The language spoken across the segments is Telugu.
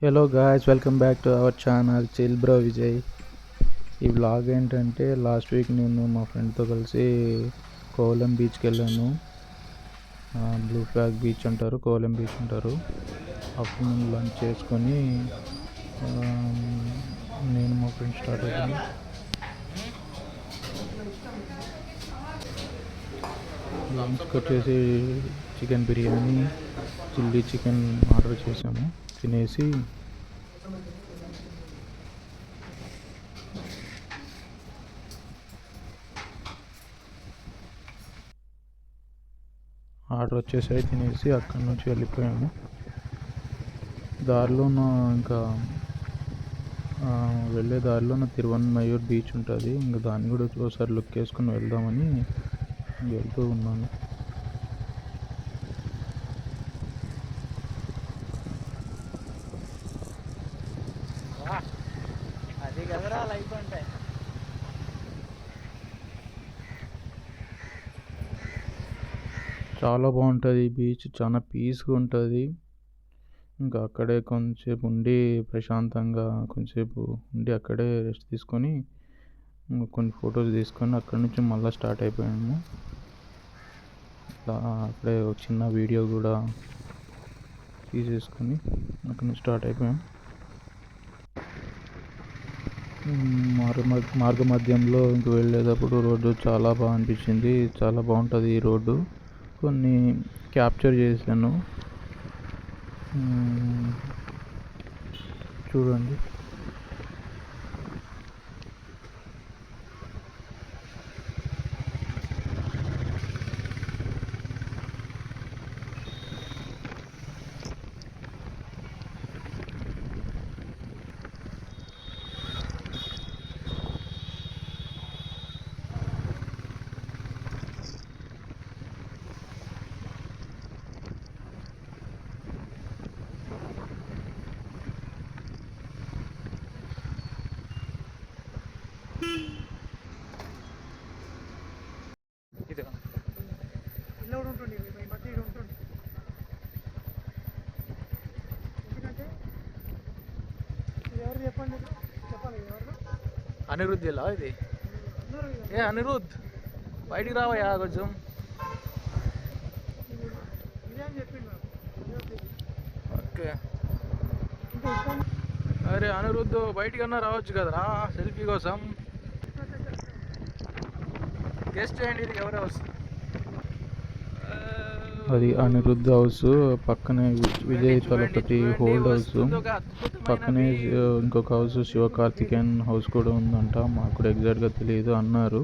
Hello guys, welcome back to our channel chill bro Vijay. ఈ వ్లాగ్ ఏంటంటే లాస్ట్ వీక్ నేను మా ఫ్రెండ్తో కలిసి కోవలం బీచ్కి వెళ్ళాను. బ్లూ ఫ్లాగ్ బీచ్ అంటారు, కోవలం బీచ్ అంటారు. ఆఫ్టర్నూన్ లంచ్ చేసుకొని నేను మా ఫ్రెండ్ స్టార్ట్ అయ్యాను. లంచ్కి వచ్చేసి chicken biryani, chilli chicken order చేసాము. తినేసి ఆర్డర్ వచ్చేసాయి, తినేసి అక్కడి నుంచి వెళ్ళిపోయాము. దారిలో ఇంకా వెళ్ళే దారిలో తిరువన్మయూర్ బీచ్ ఉంటుంది. ఇంకా దాన్ని కూడా ఒకసారి లుక్ వేసుకుని వెళ్దామని వెళ్తూ ఉన్నాను. చాలా బాగుంటుంది బీచ్, చాలా పీస్గా ఉంటుంది. ఇంకా అక్కడే కొంచెంసేపు ఉండి ప్రశాంతంగా కొంచెంసేపు ఉండి అక్కడే రెస్ట్ తీసుకొని కొన్ని ఫొటోస్ తీసుకొని అక్కడి నుంచి మళ్ళీ స్టార్ట్ అయిపోయాము. అక్కడే ఒక చిన్న వీడియో కూడా తీసేసుకొని అక్కడి నుంచి స్టార్ట్ అయిపోయాం. మార్గ మధ్యంలో ఇంక వెళ్ళేటప్పుడు రోడ్డు చాలా బాగా అనిపించింది. చాలా బాగుంటుంది ఈ రోడ్డు. కొన్ని క్యాప్చర్ చేశాను, చూడండి. అనిరుద్ధ్ ఇలా ఇది అనిరుద్ధ్ బయటికి రావయ్యా కొంచెం. ఓకే, అరే అనిరుద్ధ్ బయటికి అన్నా రావచ్చు కదరా సెల్ఫీ కోసం. గెస్ట్ చేయండి, ఇది ఎవరే వస్తుంది. అది అనిరుద్ధ్ హౌస్ పక్కనే విజయ్ తలపతి హోల్డ్ హౌస్, పక్కనే ఇంకొక హౌస్ శివకార్తికేయన్ హౌస్ కూడా ఉందంట. మాకు కూడా ఎగ్జాక్ట్గా తెలియదు అన్నారు.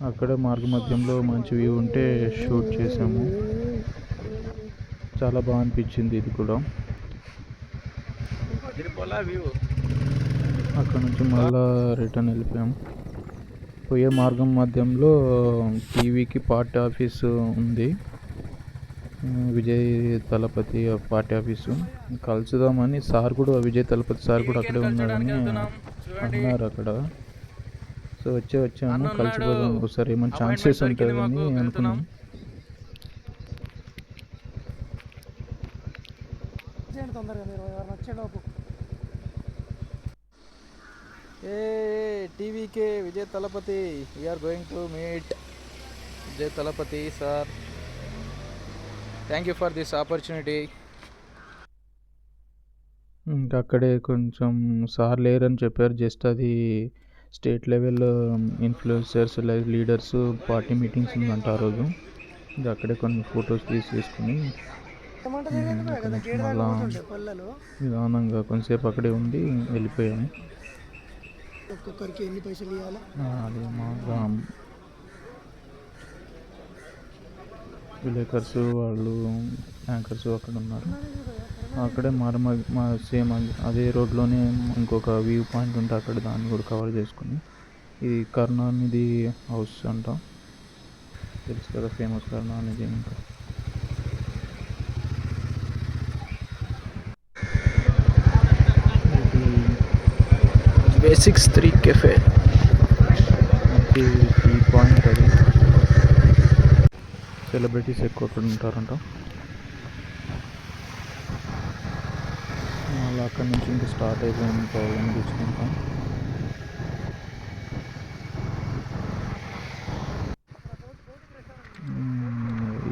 అక్కడే మార్గ మధ్యంలో మంచి వ్యూ ఉంటే షూట్ చేసాము. చాలా బాగా అనిపించింది ఇది కూడా. అక్కడ నుంచి మళ్ళా రిటర్న్ వెళ్ళిపోయాము. పోయే మార్గం మధ్యంలో టీవీకి పార్టీ ఆఫీసు ఉంది, విజయ్ తలపతి పార్టీ ఆఫీసు. కలుసుదామని సార్ కూడా, విజయ్ తలపతి సార్ కూడా అక్కడే ఉన్నాడని అన్నారు అక్కడ. సో వచ్చాము, కలిసిపోదాం ఒకసారి, ఏమైనా ఛాన్సెస్ ఉంటుందని అనుకున్నాం. TVK Vijay Thalapathy, we're going to meet Vijay Thalapathy sir. Thank you for this opportunity. ఇంకా అక్కడే కొంచెం సార్ లేరని చెప్పారు, జస్ట్ అది state level influencers leaders party meetings ఉందంట ఆ రోజు. ఇంకా అక్కడే కొన్ని ఫొటోస్ తీసుకుని మళ్ళా నిదానంగా కొంతసేపు అక్కడే ఉండి వెళ్ళిపోయాము. ఒక్కొక్కరికి ఎన్ని పైసలు ఇవ్వాలి, అదే మా విలేకర్స్ వాళ్ళు, యాంకర్స్ అక్కడ ఉన్నారు. అక్కడే మా సేమ్ అదే రోడ్లోనే ఇంకొక వ్యూ పాయింట్ ఉంటే అక్కడ దాన్ని కూడా కవర్ చేసుకుని, ఇది కరుణానిధి హౌస్ అంట, తెలుసు కదా, ఫేమస్ కరుణానిధి. ఇంకా బేసిక్స్ 3 కెఫే, టీ పాయింట్. అది సెలబ్రిటీస్ ఎక్కువ అక్కడ ఉంటారంట. మళ్ళీ అక్కడి నుంచి ఇంకా స్టార్ట్ అయిపోయింది కోవలం బీచ్ ఇంకా.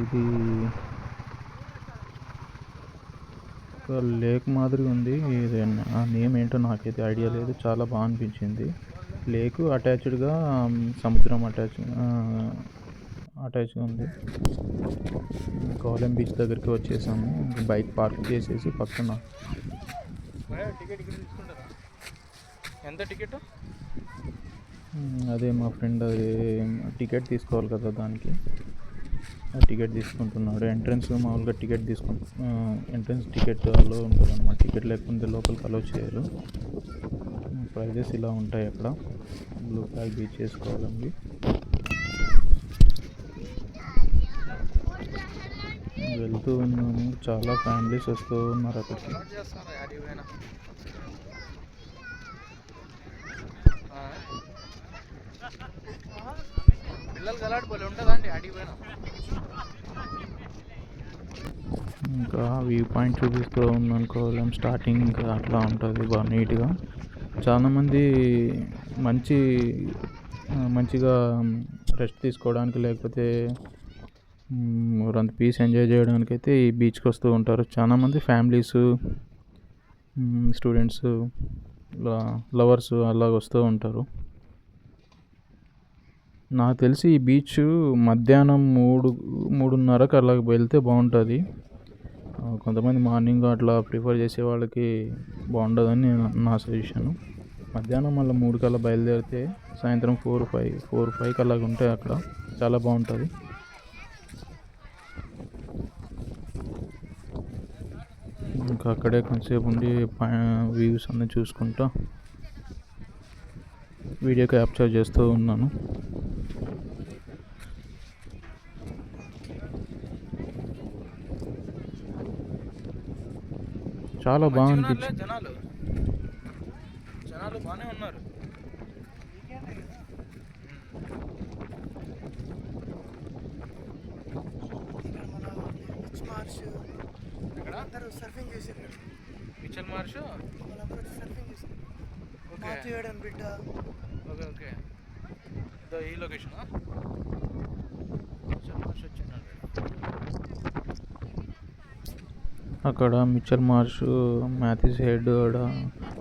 ఇది ఒక లేక్ మాదిరి ఉంది. ఇది ఆ నేమ్ ఏంటో నాకైతే ఐడియా లేదు. చాలా బాగా అనిపించింది. లేక్ అటాచ్డ్గా సముద్రం అటాచ్గా ఉంది. కోవలం బీచ్ దగ్గరికి వచ్చేసాము. బైక్ పార్క్ చేసేసి పక్కన ఎంత టికెట్? అదే మా ఫ్రెండ్ అది టికెట్ తీసుకోవాలి కదా, దానికి టికెట్ తీసుకుంటున్నాడు. ఎంట్రన్స్ మామూలుగా టికెట్ ఎంట్రన్స్ టికెట్ అలో ఉంటుంది అన్నమాట. టికెట్ లేకపోతే లోపలికి అలో చేయరు. ప్రైజెస్ ఇలా ఉంటాయి అక్కడ. బ్లూ ఫ్లాగ్ బీచ్ చేసుకోవాలండి. వెళ్తూ ఉన్నాము. చాలా ఫ్యామిలీస్ వస్తూ ఉన్నారు అక్కడికి. ఇంకా వ్యూ పాయింట్ చూపిస్తూ ఉందనుకోవాలి. స్టార్టింగ్ ఇంకా అట్లా ఉంటుంది బాగా నీట్గా. చాలామంది మంచిగా రెస్ట్ తీసుకోవడానికి లేకపోతే అంత పీస్ ఎంజాయ్ చేయడానికి అయితే ఈ బీచ్కి వస్తూ ఉంటారు. చాలామంది ఫ్యామిలీస్, స్టూడెంట్స్, లవర్స్ అలాగ వస్తూ ఉంటారు. నాకు తెలిసి ఈ బీచ్ మధ్యాహ్నం 3:30కి అలా వెళ్తే బాగుంటుంది. కొంతమంది మార్నింగ్ అట్లా ప్రిఫర్ చేసే వాళ్ళకి బాగుంటుందని నా సజెషను. మధ్యాహ్నం మళ్ళీ 3 కల్లా బయలుదేరితే సాయంత్రం 4-5 అలాగ ఉంటాయి అక్కడ. చాలా బాగుంటుంది. ఇంకా అక్కడే కొంచెంసేపు ఉండి వ్యూస్ అన్నీ చూసుకుంటా వీడియో క్యాప్చర్ చేస్తూ ఉన్నాను. చాలా బాగా అనిపించింది. జనాలు బాగానే ఉన్నారు. సర్ఫింగ్ చేశారు. మిచెల్ మార్ష్ సర్ఫింగ్ చేశారు. Okay okay. ఈ లొకేషన్ మిచెల్ మార్ష్ వచ్చిందండి. అక్కడ Mitchell Marsh, Matthews Head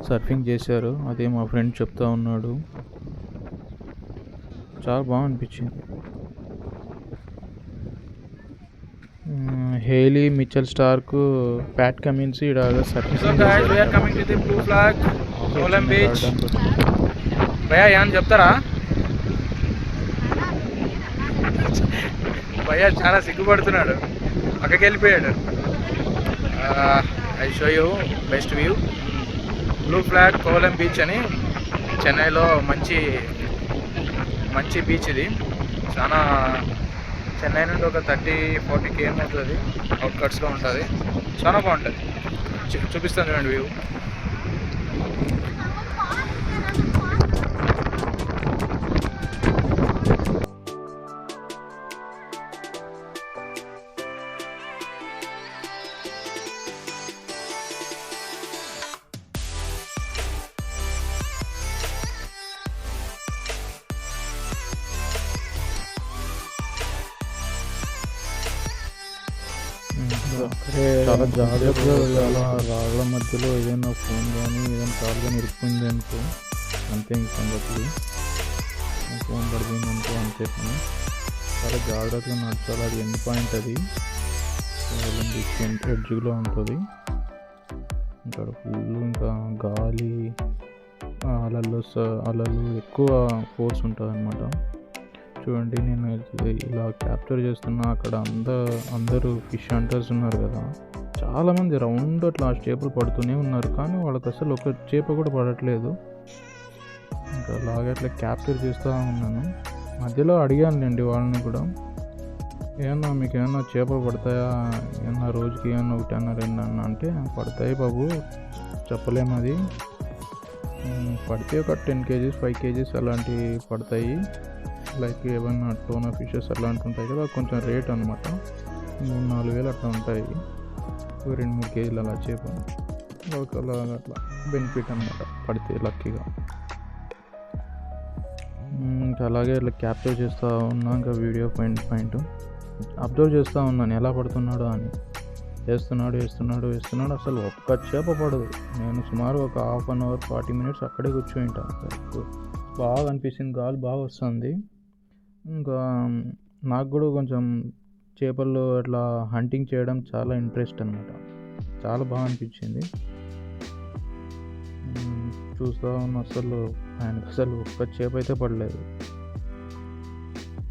surfing చేశారు. అదే మా ఫ్రెండ్ చెప్తా ఉన్నాడు. చాలా బాగా అనిపించింది. Healy, Mitchell Starc, Pat Cummins surfing భయ్యా చెప్తారా? భయ్యా చాలా సిగ్గుపడుతున్నాడు, పక్కకి వెళ్ళిపోయాడు. I show you best view. Blue flag Kovalam beach అని చెన్నైలో మంచి బీచ్ ఇది. చాలా చెన్నై నుండి ఒక 30-40 km అవుతుంది. అవుట్కట్స్లో ఉంటుంది. చాలా బాగుంటుంది. చూపిస్తాను చూడండి వ్యూ. చాలా జాగ్రత్తగా వెళ్ళాలి. రాళ్ళ మధ్యలో ఏదైనా ఫోన్ కానీ ఏదైనా కాల్ కానీ ఇరుక్కుంది అనుకో అంతే. ఇంక సంగతులు ఫోన్ పడిపోయింది అనుకో అంతే పని. చాలా జాగ్రత్తగా నడచాలి. అది ఎండ్ పాయింట్. అది ఎడ్జ్లో ఉంటుంది. ఇక్కడ ఫుల్ ఇంకా గాలి, అలలు ఎక్కువ ఫోర్స్ ఉంటుంది అన్నమాట. చూడండి, నేను ఇలా క్యాప్చర్ చేస్తున్నా. అక్కడ అందరూ ఫిష్ హంటర్స్ ఉన్నారు కదా, చాలామంది రౌండ్ అట్లా చేపలు పడుతూనే ఉన్నారు. కానీ వాళ్ళకి అసలు ఒక చేప కూడా పడట్లేదు. ఇంకా అలాగే అట్లా క్యాప్చర్ చేస్తూ ఉన్నాను. మధ్యలో అడిగానులేండి వాళ్ళని కూడా, మీకు ఏమన్నా చేపలు పడతాయా, ఏమన్నా రోజుకి ఏమన్నా 1-2 అంటే, పడతాయి బాబు, చెప్పలేము, అది పడితే ఒక 10 kgs 5 kgs అలాంటివి పడతాయి. లైక్ ఏమన్నా టోనా ఫిషెస్ అలాంటివి ఉంటాయి కదా, కొంచెం రేట్ అనమాట. 3-4 వేలు అట్లా ఉంటాయి. 2-3 kgs అలా చేప. ఒకలాగా అట్లా బెనిఫిట్ అనమాట పడితే లక్కీగా. ఇంకా అలాగే ఇట్లా క్యాప్చర్ చేస్తూ ఉన్నా, ఇంకా వీడియో పాయింట్ అబ్జర్వ్ చేస్తూ ఉన్నాను ఎలా పడుతున్నాడో అని. వేస్తున్నాడు అసలు ఒక్క చేప పడదు. నేను సుమారు ఒక 1/2 అవర్ 40 మినిట్స్ అక్కడే కూర్చోయింటా. బాగా అనిపించింది, గాలి బాగా వస్తుంది. ఇంకా నాకు కూడా కొంచెం చేపల్లో అట్లా హంటింగ్ చేయడం చాలా ఇంట్రెస్ట్ అనమాట. చాలా బాగా అనిపించింది. చూస్తూ ఉన్న ఆయనకు అసలు ఒక్క చేప అయితే పడలేదు.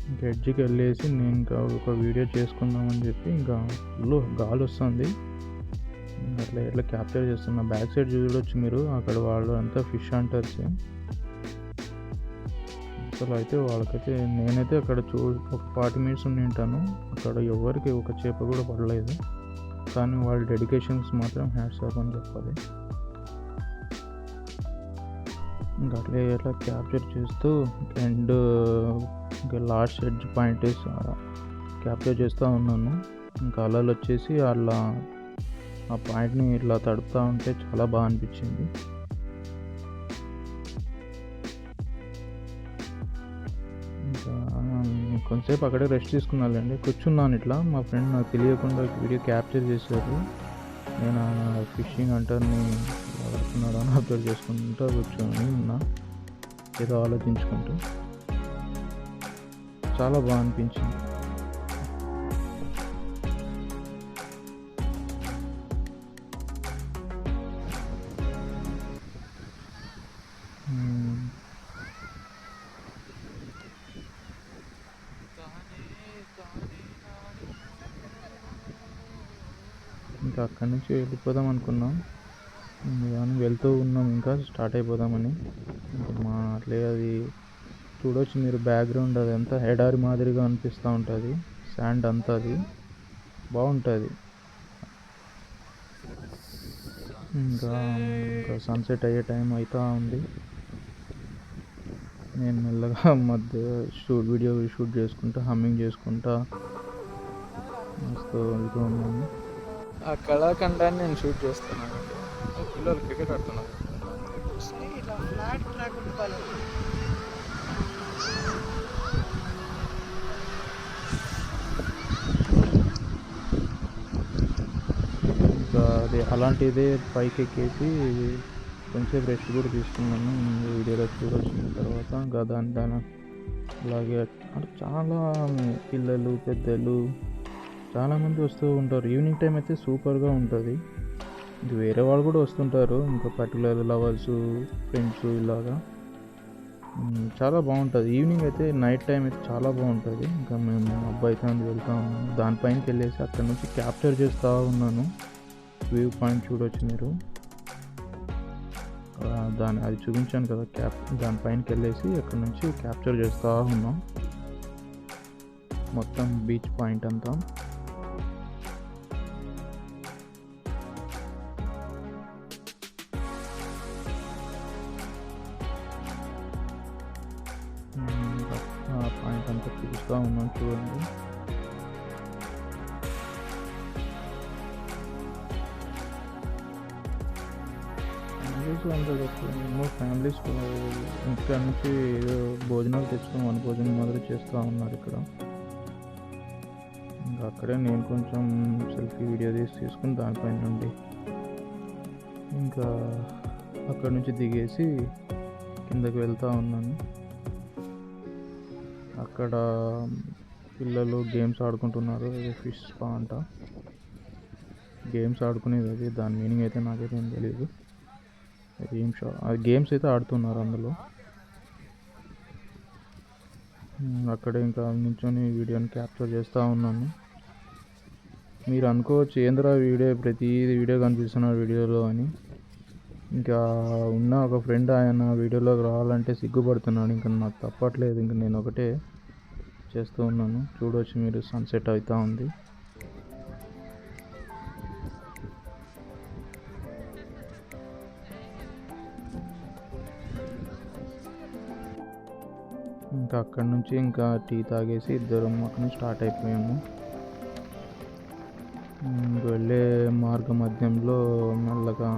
ఇంకా ఎడ్జ్కి వెళ్ళేసి నేను ఇంకా ఒక వీడియో చేసుకుందామని చెప్పి ఇంకా ఫుల్ గాలి వస్తుంది. అట్లా ఎట్లా క్యాప్చర్ చేస్తున్నా. బ్యాక్ సైడ్ చూడొచ్చు మీరు, అక్కడ వాళ్ళు అంతా ఫిష్ హంటర్స్. అసలు అయితే వాళ్ళకైతే నేనైతే అక్కడ ఒక 40 మినిట్స్ ఉండి ఉంటాను. అక్కడ ఎవరికి ఒక చేప కూడా పడలేదు. కానీ వాళ్ళ డెడికేషన్స్ మాత్రం హ్యాట్స్ ఆఫ్ అని చెప్పాలి. ఇంకా అట్లే ఎట్లా క్యాప్చర్ చేస్తూ అండ్ ఇంకా లాస్ట్ ఎడ్జ్ పాయింట్ క్యాప్చర్ చేస్తూ ఉన్నాను. ఇంకా అలలు వచ్చేసి అలా ఆ పాయింట్ని ఇట్లా తడుపుతూ ఉంటే చాలా బాగా అనిపించింది. ఇంకా కొంతసేపు అక్కడే రెస్ట్ తీసుకున్నానండి. కూర్చున్నాను ఇట్లా, మా ఫ్రెండ్ నాకు తెలియకుండా వీడియో క్యాప్చర్ చేశారు. నేను ఫిషింగ్ హంటర్ని పడుతున్నాడు అని అబ్జర్వ్ చేసుకుంటూ కూర్చొని ఉన్నా, ఏదో ఆలోచించుకుంటూ. చాలా బాగా అనిపించింది. ఇంకా అక్కడి నుంచి వెళ్ళిపోదాం అనుకున్నాం, కానీ వెళ్తూ ఉన్నాం, ఇంకా స్టార్ట్ అయిపోదామని. ఇంకా అట్లే అది చూడవచ్చు మీరు, బ్యాక్గ్రౌండ్ అది అంతా ఎడారి మాదిరిగా అనిపిస్తూ ఉంటుంది. శాండ్ అంతా అది బాగుంటుంది. ఇంకా సన్సెట్ అయ్యే టైం అవుతూ ఉంది. నేను మెల్లగా మధ్య వీడియో షూట్ చేసుకుంటా, హమ్మింగ్ చేసుకుంటా మస్తు వెళ్తూ ఉన్నాను. ఆ కళాఖండాన్ని నేను షూట్ చేస్తున్నాను. పిల్లలు క్రికెట్ ఆడుతున్నారు. ఇంకా అది అలాంటిదే పైకి ఎక్కేసి కొంచెం రెస్ట్ కూడా తీసుకున్నాను. వీడియోలో చూడొచ్చిన తర్వాత ఇంకా దాని అలాగే అంటే చాలా పిల్లలు పెద్దలు చాలామంది వస్తూ ఉంటారు. ఈవినింగ్ టైం అయితే సూపర్గా ఉంటుంది. ఇంక వేరే వాళ్ళు కూడా వస్తుంటారు, ఇంకా పర్టికులర్ లవర్స్, ఫ్రెండ్స్ ఇలాగా చాలా బాగుంటుంది. ఈవినింగ్ అయితే నైట్ టైం అయితే చాలా బాగుంటుంది. ఇంకా మేము అబ్బాయితో వెళ్తూ ఉన్నాము. దానిపైనకి వెళ్ళేసి అక్కడ నుంచి క్యాప్చర్ చేస్తూ ఉన్నాను. వ్యూ పాయింట్ చూడవచ్చు మీరు, అది చూపించాను కదా దానిపైనకి వెళ్ళేసి అక్కడ నుంచి క్యాప్చర్ చేస్తూ ఉన్నాం మొత్తం బీచ్ పాయింట్ అంతా. పాయింట్ అంతా చూస్తూ ఉన్నాం, చూడండి. ఫ్యామిలీస్ ఇక్కడ నుంచి ఏదో భోజనాలు తెచ్చుకొని మన భోజనం మాదిరి చేస్తూ ఉన్నారు ఇక్కడ. ఇంకా అక్కడే నేను కొంచెం సెల్ఫీ వీడియో తీసుకుని దానిపైన నుండి ఇంకా అక్కడ నుంచి దిగేసి కిందకి వెళ్తూ ఉన్నాను. అక్కడ పిల్లలు గేమ్స్ ఆడుకుంటున్నారు. ఫిష్ స్పా అంట గేమ్స్ ఆడుకునేది. అది దాని మీనింగ్ అయితే నాకైతే ఏం తెలియదు. గేమ్స్ అయితే ఆడుతున్నారు అందులో. అక్కడే ఇంకా నించొని వీడియోని క్యాప్చర్ చేస్తూ ఉన్నాను. మీరు అనుకోవచ్చు ఏంద్రా ప్రతి వీడియో కనిపిస్తున్నారు వీడియోలో అని. ఇంకా ఉన్న ఒక ఫ్రెండ్ ఆయన వీడియోలోకి రావాలంటే సిగ్గుపడుతున్నాడు. ఇంకా నాకు తప్పట్లేదు, ఇంకా నేను ఒకటే చేస్తూ ఉన్నాను. చూడవచ్చు మీరు, సన్సెట్ అవుతూ ఉంది. ఇంకా అక్కడి నుంచి ఇంకా టీ తాగేసి ఇద్దరం అక్కడి నుంచి స్టార్ట్ అయిపోయాము. వెళ్ళే మార్గ మధ్యంలో మెల్లగా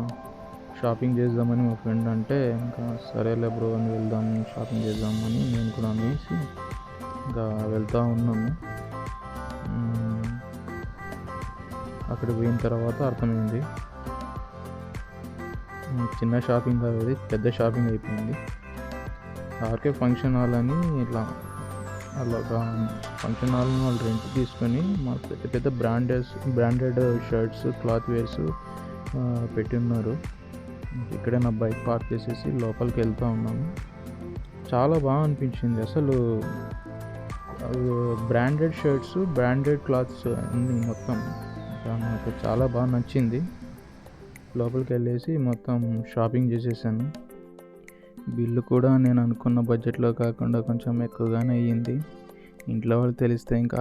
షాపింగ్ చేద్దామని మా ఫ్రెండ్ అంటే ఇంకా సరేలే బ్రో అని వెళ్దాం షాపింగ్ చేద్దామని నేను కూడా అనేసి ఇంకా వెళ్తూ ఉన్నాము. అక్కడికి పోయిన తర్వాత అర్థమైంది చిన్న షాపింగ్ కాదు, అది పెద్ద షాపింగ్ అయిపోయింది. ఆర్కే ఫంక్షన్ హాల్ అని ఇట్లా అలాగా ఫంక్షన్ హాల్ని వాళ్ళు రెంట్ తీసుకొని మా పెద్ద పెద్ద బ్రాండెడ్ షర్ట్స్ క్లాత్ వేర్స్ పెట్టి ఉన్నారు. ఇక్కడే నా బైక్ పార్క్ చేసేసి లోపలికి వెళ్తూ ఉన్నాము. చాలా బాగా అనిపించింది అసలు. బ్రాండెడ్ షర్ట్స్ బ్రాండెడ్ క్లాత్స్ అన్నీ మొత్తం నాకు చాలా బాగా నచ్చింది. లోపలికి వెళ్ళేసి మొత్తం షాపింగ్ చేసేసాను. బిల్లు కూడా నేను అనుకున్న బడ్జెట్లో కాకుండా కొంచెం ఎక్కువగానే అయ్యింది. ఇంట్లో వాళ్ళు తెలిస్తే ఇంకా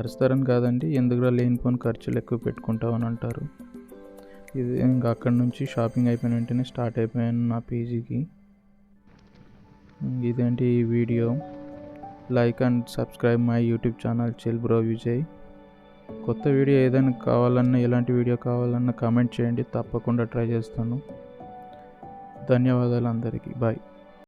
అరుస్తారని కాదండి, ఎందుకురా లేనిపోని ఖర్చులు ఎక్కువ పెట్టుకుంటావు అని అంటారు. ఇది ఇంకా అక్కడి నుంచి షాపింగ్ అయిపోయిన వెంటనే స్టార్ట్ అయిపోయాను నా పీజీకి. ఇదేంటి ఈ video. Like and subscribe my YouTube channel chill bro Vijay. కొత్త వీడియో ఏదైనా కావాలన్నా ఎలాంటి వీడియో కావాలన్నా కామెంట్ చేయండి, తప్పకుండా ట్రై చేస్తాను. ధన్యవాదాలు అందరికీ. బాయ్.